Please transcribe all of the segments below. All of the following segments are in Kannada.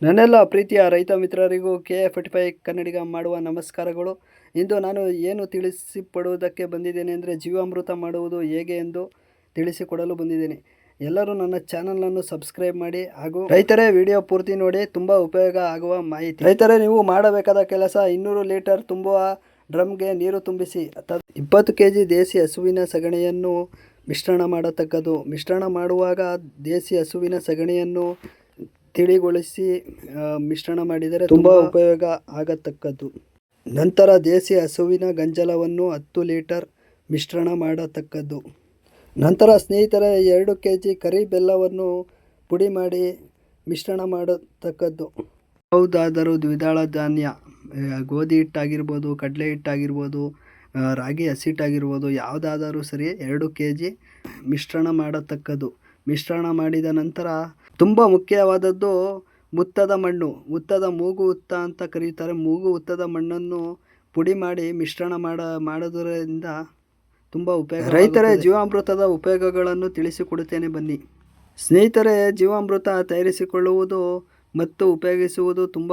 ನನ್ನೆಲ್ಲ ಪ್ರೀತಿಯ ರೈತ ಮಿತ್ರರಿಗೂ KA45 ಕನ್ನಡಿಗ ಮಾಡುವ ನಮಸ್ಕಾರಗಳು. ಇಂದು ನಾನು ಏನು ತಿಳಿಸಿಕೊಡುವುದಕ್ಕೆ ಬಂದಿದ್ದೇನೆ ಅಂದರೆ ಜೀವಾಮೃತ ಮಾಡುವುದು ಹೇಗೆ ಎಂದು ತಿಳಿಸಿಕೊಡಲು ಬಂದಿದ್ದೇನೆ. ಎಲ್ಲರೂ ನನ್ನ ಚಾನಲನ್ನು ಸಬ್ಸ್ಕ್ರೈಬ್ ಮಾಡಿ ಹಾಗೂ ರೈತರೇ ವಿಡಿಯೋ ಪೂರ್ತಿ ನೋಡಿ, ತುಂಬ ಉಪಯೋಗ ಆಗುವ ಮಾಹಿತಿ. ರೈತರೇ, ನೀವು ಮಾಡಬೇಕಾದ ಕೆಲಸ 200 ಲೀಟರ್ ತುಂಬುವ ಡ್ರಮ್ಗೆ ನೀರು ತುಂಬಿಸಿ 20 kg ದೇಸಿ ಹಸುವಿನ ಸಗಣಿಯನ್ನು ಮಿಶ್ರಣ ಮಾಡತಕ್ಕದ್ದು. ಮಿಶ್ರಣ ಮಾಡುವಾಗ ದೇಸಿ ಹಸುವಿನ ಸಗಣಿಯನ್ನು ತಿಳಿಗೊಳಿಸಿ ಮಿಶ್ರಣ ಮಾಡಿದರೆ ತುಂಬ ಉಪಯೋಗ ಆಗತಕ್ಕದ್ದು. ನಂತರ ದೇಸಿ ಹಸುವಿನ ಗಂಜಲವನ್ನು 10 ಲೀಟರ್ ಮಿಶ್ರಣ ಮಾಡತಕ್ಕದ್ದು. ನಂತರ ಸ್ನೇಹಿತರೆ, 2 kg ಕರಿ ಬೆಲ್ಲವನ್ನು ಪುಡಿ ಮಾಡಿ ಮಿಶ್ರಣ ಮಾಡತಕ್ಕದ್ದು. ಯಾವುದಾದರೂ ದ್ವಿದಳ ಧಾನ್ಯ, ಗೋಧಿ ಹಿಟ್ಟಾಗಿರ್ಬೋದು, ಕಡಲೆ ಹಿಟ್ಟಾಗಿರ್ಬೋದು, ರಾಗಿ ಹಸಿಟ್ಟಾಗಿರ್ಬೋದು, ಯಾವುದಾದರೂ ಸರಿ 2 kg ಮಿಶ್ರಣ ಮಾಡತಕ್ಕದ್ದು. ಮಿಶ್ರಣ ಮಾಡಿದ ನಂತರ ತುಂಬ ಮುಖ್ಯವಾದದ್ದು ಹುತ್ತದ ಮಣ್ಣು, ಹುತ್ತದ ಮೂಗು ಹುತ್ತ ಅಂತ ಕರೀತಾರೆ. ಮೂಗು ಹುತ್ತದ ಮಣ್ಣನ್ನು ಪುಡಿ ಮಾಡಿ ಮಿಶ್ರಣ ಮಾಡೋದರಿಂದ ತುಂಬ ಉಪಯೋಗ. ರೈತರೇ, ಜೀವಾಮೃತದ ಉಪಯೋಗಗಳನ್ನು ತಿಳಿಸಿಕೊಡುತ್ತೇನೆ ಬನ್ನಿ. ಸ್ನೇಹಿತರೆ, ಜೀವಾಮೃತ ತಯಾರಿಸಿಕೊಳ್ಳುವುದು ಮತ್ತು ಉಪಯೋಗಿಸುವುದು ತುಂಬ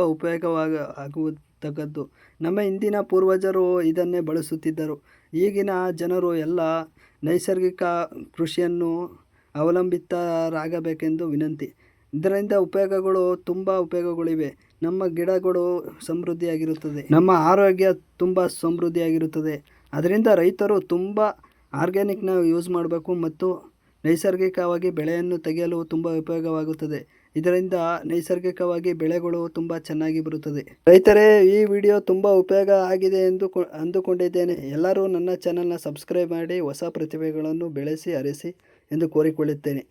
ಆಗುವಂತಕ್ಕದ್ದು. ನಮ್ಮ ಹಿಂದಿನ ಪೂರ್ವಜರು ಇದನ್ನೇ ಬಳಸುತ್ತಿದ್ದರು. ಈಗಿನ ಜನರು ಎಲ್ಲ ನೈಸರ್ಗಿಕ ಕೃಷಿಯನ್ನು ಅವಲಂಬಿತರಾಗಬೇಕೆಂದು ವಿನಂತಿ. ಇದರಿಂದ ತುಂಬ ಉಪಯೋಗಗಳಿವೆ. ನಮ್ಮ ಗಿಡಗಳು ಸಮೃದ್ಧಿಯಾಗಿರುತ್ತದೆ, ನಮ್ಮ ಆರೋಗ್ಯ ತುಂಬ ಸಮೃದ್ಧಿಯಾಗಿರುತ್ತದೆ. ಅದರಿಂದ ರೈತರು ತುಂಬ ಆರ್ಗ್ಯಾನಿಕ್ನ ಯೂಸ್ ಮಾಡಬೇಕು ಮತ್ತು ನೈಸರ್ಗಿಕವಾಗಿ ಬೆಳೆಯನ್ನು ತೆಗೆಯಲು ತುಂಬ ಉಪಯೋಗವಾಗುತ್ತದೆ. ಇದರಿಂದ ನೈಸರ್ಗಿಕವಾಗಿ ಬೆಳೆಗಳು ತುಂಬ ಚೆನ್ನಾಗಿ ಬರುತ್ತದೆ. ರೈತರೇ, ಈ ವಿಡಿಯೋ ತುಂಬ ಉಪಯೋಗ ಆಗಿದೆ ಎಂದು ಅಂದುಕೊಂಡಿದ್ದೇನೆ. ಎಲ್ಲರೂ ನನ್ನ ಚಾನಲ್ನ ಸಬ್ಸ್ಕ್ರೈಬ್ ಮಾಡಿ ಹೊಸ ಪ್ರತಿಭೆಗಳನ್ನು ಬೆಳೆಸಿ ಹರಿಸಿ ಎಂದು ಕೋರಿಕೊಳ್ಳುತ್ತೇನೆ.